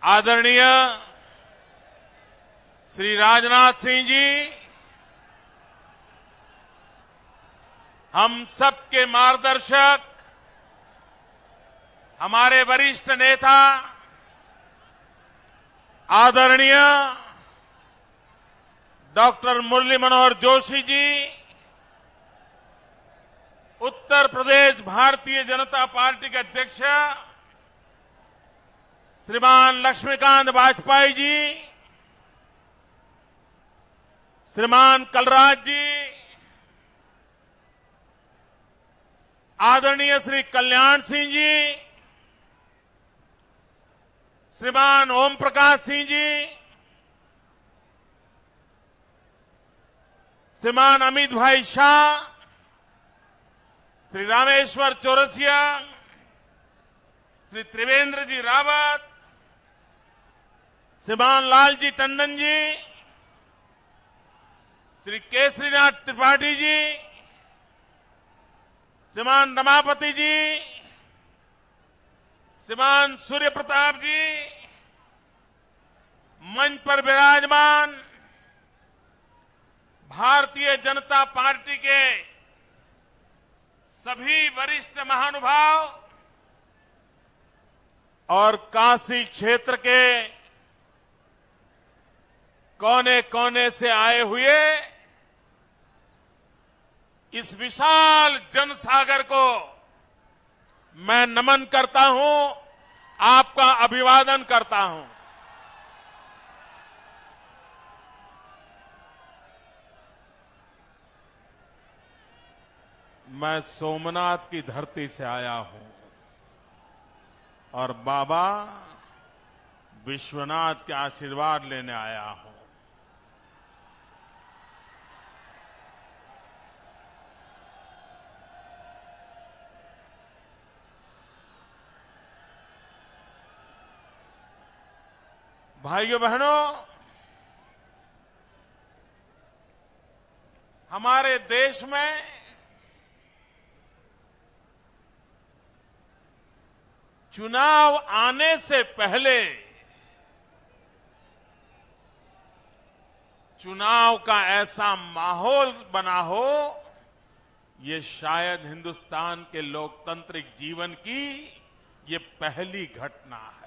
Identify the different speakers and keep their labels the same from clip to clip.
Speaker 1: आदरणीय श्री राजनाथ सिंह जी, हम सबके मार्गदर्शक, हमारे वरिष्ठ नेता आदरणीय डॉक्टर मुरली मनोहर जोशी जी, उत्तर प्रदेश भारतीय जनता पार्टी के अध्यक्ष श्रीमान लक्ष्मीकांत वाजपेयी जी, श्रीमान कलराज जी, आदरणीय श्री कल्याण सिंह जी, श्रीमान ओम प्रकाश सिंह जी, श्रीमान अमित भाई शाह, श्री रामेश्वर चौरसिया, श्री त्रिवेंद्र जी रावत, श्रीमान लालजी टंडन जी, श्री केसरीनाथ त्रिपाठी जी, श्रीमान रमापति जी, श्रीमान सूर्य प्रताप जी, मंच पर विराजमान भारतीय जनता पार्टी के सभी वरिष्ठ महानुभाव और काशी क्षेत्र के कोने कोने से आए हुए इस विशाल जनसागर को मैं नमन करता हूं, आपका अभिवादन करता हूं। मैं सोमनाथ की धरती से आया हूं और बाबा विश्वनाथ के आशीर्वाद लेने आया हूं। भाइयों बहनों, हमारे देश में चुनाव आने से पहले चुनाव का ऐसा माहौल बना हो, ये शायद हिंदुस्तान के लोकतांत्रिक जीवन की ये पहली घटना है।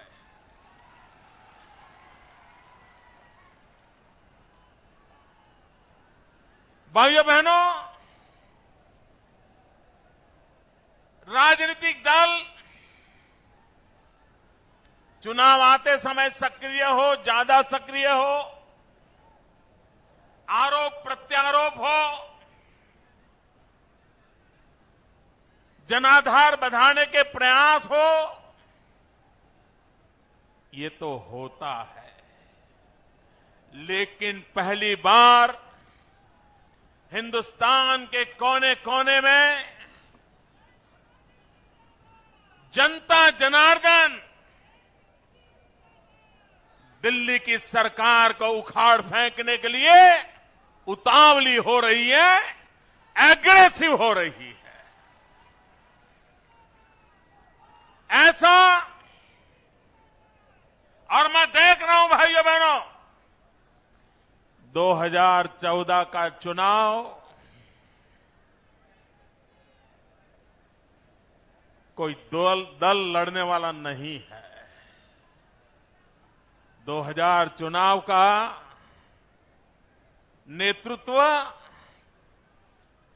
Speaker 1: भाइयों बहनों, राजनीतिक दल चुनाव आते समय सक्रिय हो, ज्यादा सक्रिय हो, आरोप प्रत्यारोप हो, जनाधार बढ़ाने के प्रयास हो, ये तो होता है। लेकिन पहली बार हिंदुस्तान के कोने कोने में जनता जनार्दन दिल्ली की सरकार को उखाड़ फेंकने के लिए उतावली हो रही है, एग्रेसिव हो रही है। ऐसा और मैं देख रहा हूं भाइयों बहनों, 2014 का चुनाव कोई दल लड़ने वाला नहीं है। 2000 चुनाव का नेतृत्व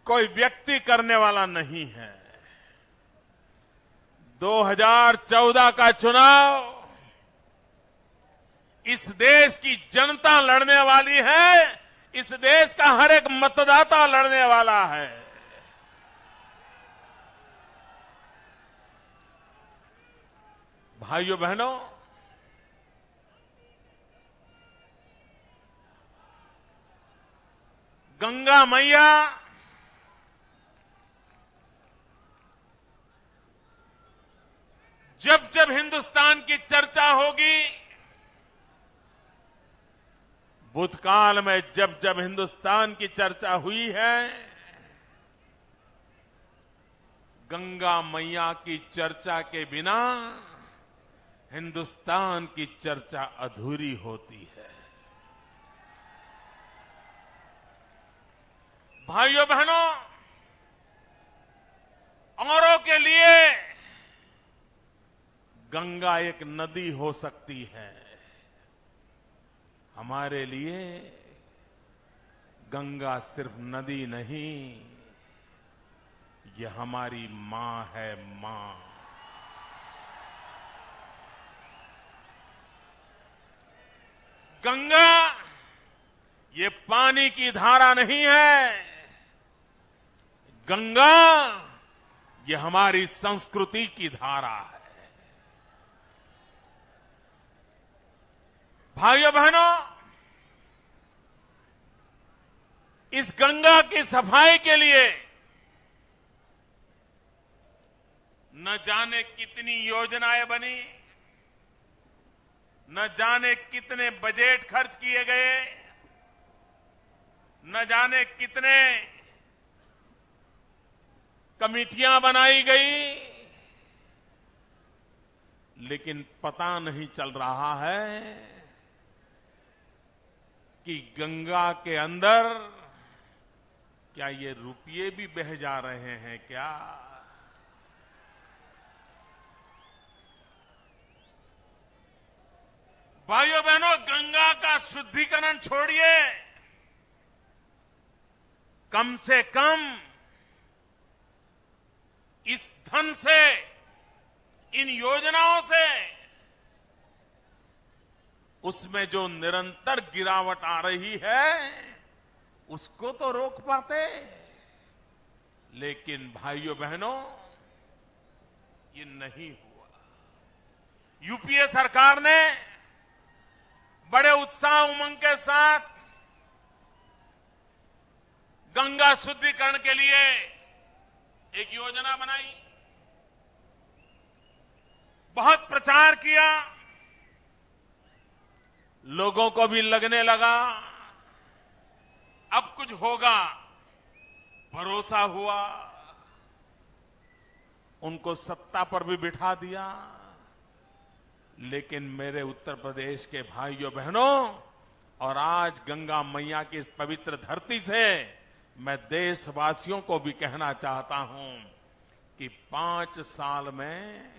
Speaker 1: कोई व्यक्ति करने वाला नहीं है। 2014 का चुनाव इस देश की जनता लड़ने वाली है, इस देश का हर एक मतदाता लड़ने वाला है। भाइयों बहनों, गंगा मैया जब जब हिंदुस्तान की चर्चा होगी, भूतकाल में जब जब हिंदुस्तान की चर्चा हुई है, गंगा मैया की चर्चा के बिना हिंदुस्तान की चर्चा अधूरी होती है। भाइयों बहनों, औरों के लिए गंगा एक नदी हो सकती है, हमारे लिए गंगा सिर्फ नदी नहीं, ये हमारी मां है, मां। गंगा ये पानी की धारा नहीं है, गंगा ये हमारी संस्कृति की धारा है। भाइयों बहनों, इस गंगा की सफाई के लिए न जाने कितनी योजनाएं बनी, न जाने कितने बजट खर्च किए गए, न जाने कितने कमिटियां बनाई गई, लेकिन पता नहीं चल रहा है कि गंगा के अंदर क्या ये रुपये भी बह जा रहे हैं क्या? भाइयों बहनों, गंगा का शुद्धिकरण छोड़िए, कम से कम इस धन से, इन योजनाओं से उसमें जो निरंतर गिरावट आ रही है उसको तो रोक पाते। लेकिन भाइयों बहनों, ये नहीं हुआ। यूपीए सरकार ने बड़े उत्साह उमंग के साथ गंगा शुद्धिकरण के लिए एक योजना बनाई, बहुत प्रचार किया, लोगों को भी लगने लगा अब कुछ होगा, भरोसा हुआ, उनको सत्ता पर भी बिठा दिया। लेकिन मेरे उत्तर प्रदेश के भाइयों बहनों, और आज गंगा मैया की इस पवित्र धरती से मैं देशवासियों को भी कहना चाहता हूं कि 5 साल में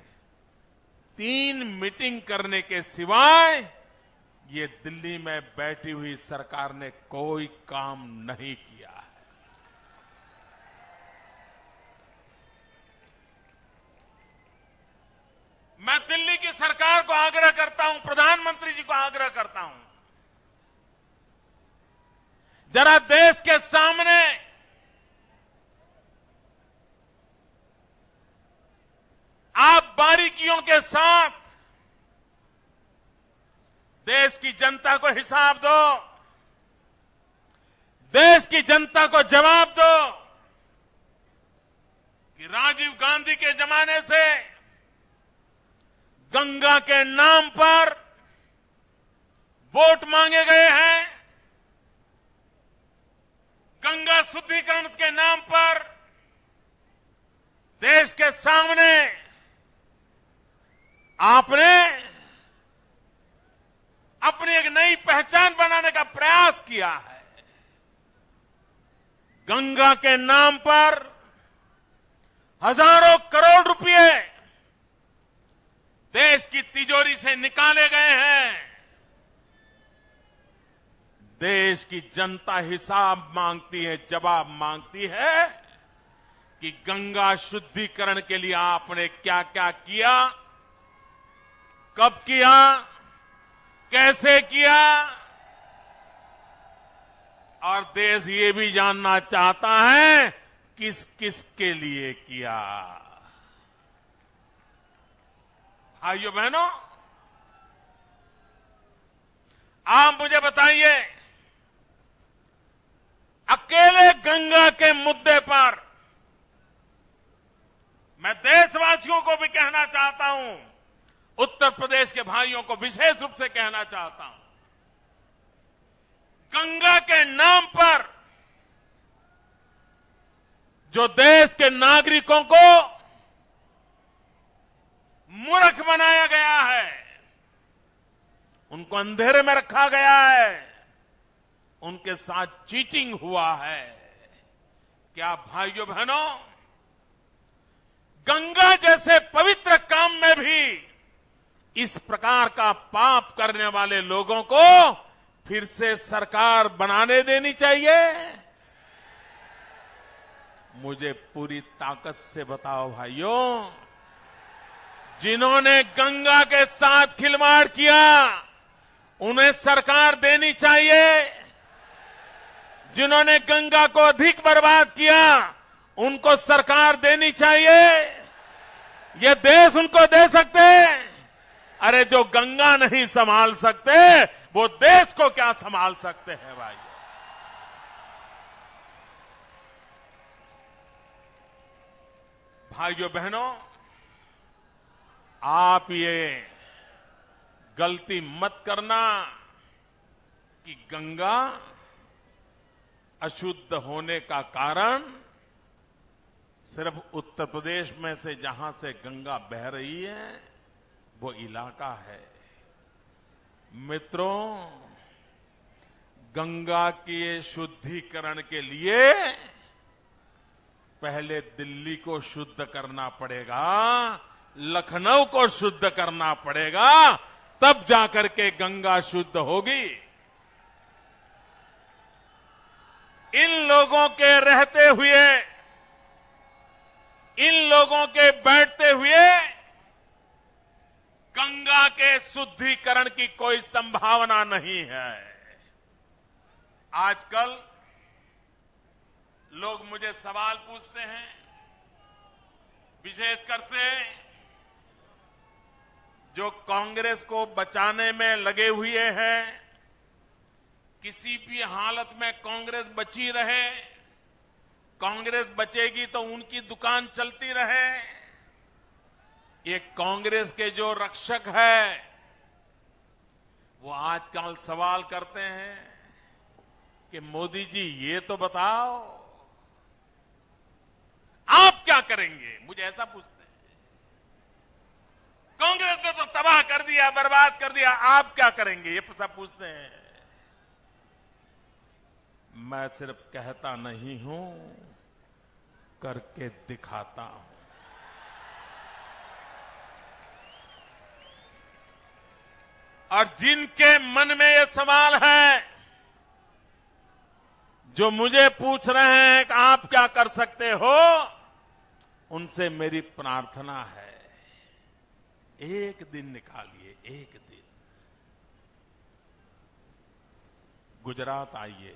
Speaker 1: 3 मीटिंग करने के सिवाय ये दिल्ली में बैठी हुई सरकार ने कोई काम नहीं किया है। मैं दिल्ली की सरकार को आग्रह करता हूं, प्रधानमंत्री जी को आग्रह करता हूं, जरा देश के सामने आप बारीकियों के साथ देश की जनता को हिसाब दो, देश की जनता को जवाब दो कि राजीव गांधी के जमाने से गंगा के नाम पर वोट मांगे गए हैं, गंगा शुद्धिकरण के नाम पर देश के सामने आपने अपनी एक नई पहचान बनाने का प्रयास किया है। गंगा के नाम पर हजारों करोड़ रुपए देश की तिजोरी से निकाले गए हैं। देश की जनता हिसाब मांगती है, जवाब मांगती है कि गंगा शुद्धिकरण के लिए आपने क्या क्या किया, कब किया, कैसे किया, और देश ये भी जानना चाहता है किस किस के लिए किया। भाइयों बहनों, आप मुझे बताइए, अकेले गंगा के मुद्दे पर मैं देशवासियों को भी कहना चाहता हूं, उत्तर प्रदेश के भाइयों को विशेष रूप से कहना चाहता हूं, गंगा के नाम पर जो देश के नागरिकों को मूर्ख बनाया गया है, उनको अंधेरे में रखा गया है, उनके साथ चीटिंग हुआ है। क्या भाइयों बहनों, गंगा जैसे पवित्र काम में भी इस प्रकार का पाप करने वाले लोगों को फिर से सरकार बनाने देनी चाहिए? मुझे पूरी ताकत से बताओ भाइयों, जिन्होंने गंगा के साथ खिलवाड़ किया उन्हें सरकार देनी चाहिए? जिन्होंने गंगा को अधिक बर्बाद किया उनको सरकार देनी चाहिए? ये देश उनको दे सकते? अरे जो गंगा नहीं संभाल सकते वो देश को क्या संभाल सकते हैं भाई? भाइयों बहनों, आप ये गलती मत करना कि गंगा अशुद्ध होने का कारण सिर्फ उत्तर प्रदेश में से जहां से गंगा बह रही है वो इलाका है। मित्रों, गंगा के शुद्धिकरण के लिए पहले दिल्ली को शुद्ध करना पड़ेगा, लखनऊ को शुद्ध करना पड़ेगा, तब जाकर के गंगा शुद्ध होगी। इन लोगों के रहते हुए, इन लोगों के बैठते हुए गंगा के शुद्धिकरण की कोई संभावना नहीं है। आजकल लोग मुझे सवाल पूछते हैं, विशेषकर से जो कांग्रेस को बचाने में लगे हुए हैं, किसी भी हालत में कांग्रेस बची रहे, कांग्रेस बचेगी तो उनकी दुकान चलती रहे। ये कांग्रेस के जो रक्षक है वो आजकल सवाल करते हैं कि मोदी जी ये तो बताओ आप क्या करेंगे? मुझे ऐसा पूछते हैं। कांग्रेस ने तो तबाह कर दिया, बर्बाद कर दिया, आप क्या करेंगे? ये सब पूछते हैं। मैं सिर्फ कहता नहीं हूं, करके दिखाता हूं। और जिनके मन में ये सवाल है, जो मुझे पूछ रहे हैं कि आप क्या कर सकते हो, उनसे मेरी प्रार्थना है, एक दिन निकालिए, एक दिन गुजरात आइए,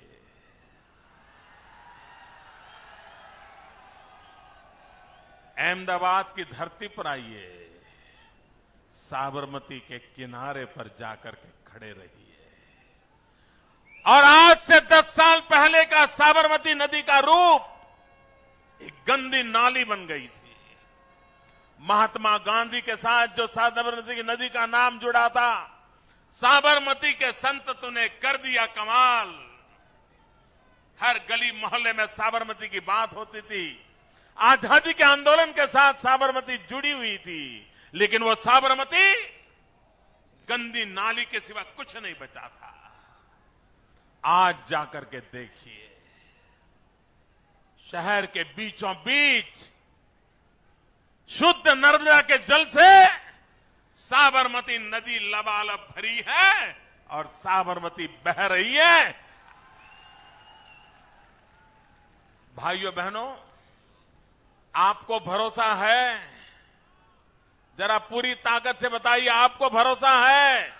Speaker 1: अहमदाबाद की धरती पर आइए, साबरमती के किनारे पर जाकर के खड़े रहिए। और आज से 10 साल पहले का साबरमती नदी का रूप एक गंदी नाली बन गई थी। महात्मा गांधी के साथ जो साबरमती की नदी का नाम जुड़ा था, साबरमती के संत ने कर दिया कमाल। हर गली मोहल्ले में साबरमती की बात होती थी। आजादी के आंदोलन के साथ साबरमती जुड़ी हुई थी, लेकिन वो साबरमती गंदी नाली के सिवा कुछ नहीं बचा था। आज जाकर के देखिए, शहर के बीचों बीच शुद्ध नर्मदा के जल से साबरमती नदी लबालब भरी है और साबरमती बह रही है। भाइयों बहनों, आपको भरोसा है? जरा पूरी ताकत से बताइए, आपको भरोसा है?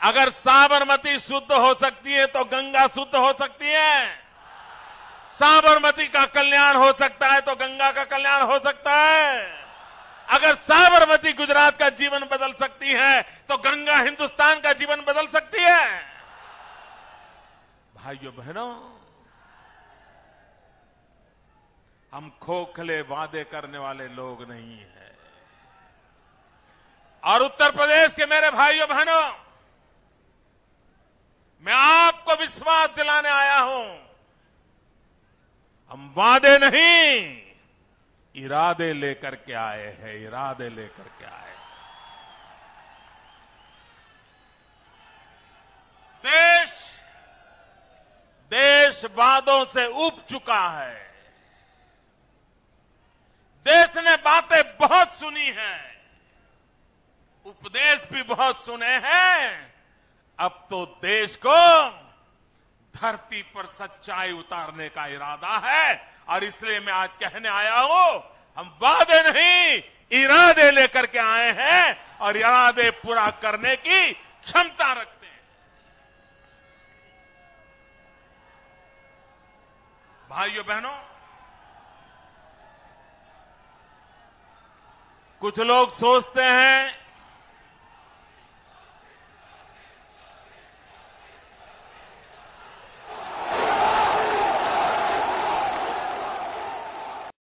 Speaker 1: अगर साबरमती शुद्ध हो सकती है तो गंगा शुद्ध हो सकती है। साबरमती का कल्याण हो सकता है तो गंगा का कल्याण हो सकता है। अगर साबरमती गुजरात का जीवन बदल सकती है तो गंगा हिंदुस्तान का जीवन बदल सकती है। भाइयों बहनों, हम खोखले वादे करने वाले लोग नहीं हैं। और उत्तर प्रदेश के मेरे भाइयों बहनों, मैं आपको विश्वास दिलाने आया हूं, हम वादे नहीं, इरादे लेकर के आए हैं, इरादे लेकर के आए। देश वादों से उब चुका है। देश ने बातें बहुत सुनी हैं, उपदेश भी बहुत सुने हैं। अब तो देश को धरती पर सच्चाई उतारने का इरादा है और इसलिए मैं आज कहने आया हूं, हम वादे नहीं इरादे लेकर के आए हैं और इरादे पूरा करने की क्षमता रखते हैं। भाइयों बहनों, कुछ लोग सोचते हैं